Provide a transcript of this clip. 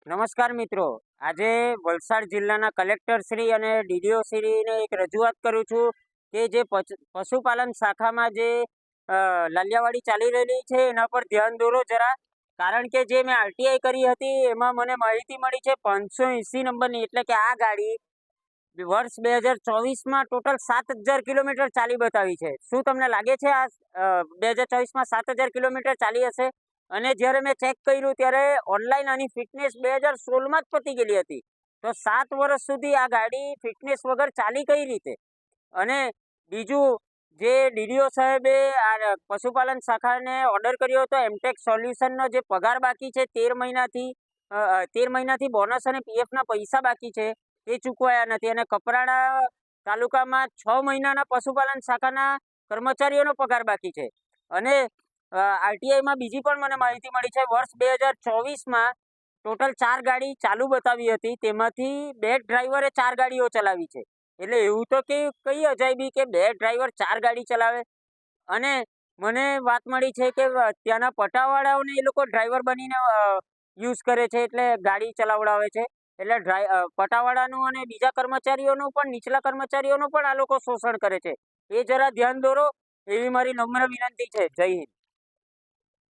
નમસ્કાર મિત્રો, આજે વલસાડ જિલ્લાના કલેક્ટર શ્રી અને ડીડીઓ શ્રીને એક રજૂઆત કરું છું કે જે પશુપાલન શાખામાં જે લાલિયાવાડી ચાલી રહેલી છે એના પર ધ્યાન દોરો જરા. કારણ કે જે મેં આરટીઆઈ કરી હતી એમાં મને માહિતી મળી છે 580 નંબરની, એટલે કે આ ગાડી વર્ષ 2024માં ટોટલ 7,000 કિલોમીટર ચાલી બતાવી છે. શું તમને લાગે છે આ 2024માં 7,000 કિલોમીટર ચાલી હશે? અને જ્યારે મેં ચેક કર્યું ત્યારે ઓનલાઈન આની ફિટનેસ 2016માં જ પતી ગયેલી હતી. તો 7 વર્ષ સુધી આ ગાડી ફિટનેસ વગર ચાલી કઈ રીતે? અને બીજું, જે ડીડીઓ સાહેબે આ પશુપાલન શાખાને ઓર્ડર કર્યો હતો એમટેક સોલ્યુશનનો જે પગાર બાકી છે 13 મહિનાથી બોનસ અને પીએફના પૈસા બાકી છે એ ચૂકવાયા નથી. અને કપરાડા તાલુકામાં 6 મહિનાના પશુપાલન શાખાના કર્મચારીઓનો પગાર બાકી છે. અને આરટીઆઈમાં બીજી પણ મને માહિતી મળી છે, વર્ષ 2024માં ટોટલ 4 ગાડી ચાલુ બતાવી હતી, તેમાંથી 2 ડ્રાઈવરે 4 ગાડીઓ ચલાવી છે. એટલે એવું તો કે કઈ અજાયબી કે 2 ડ્રાઈવર 4 ગાડી ચલાવે. અને મને વાત મળી છે કે ત્યાંના પટાવાળાઓને એ લોકો ડ્રાઈવર બનીને યુઝ કરે છે, એટલે ગાડી ચલાવડાવે છે. એટલે પટાવાળાનું અને બીજા કર્મચારીઓનું પણ, નીચલા કર્મચારીઓનું પણ આ લોકો શોષણ કરે છે. એ જરા ધ્યાન દોરો એવી મારી નમ્ર વિનંતી છે. જય હિન્દ.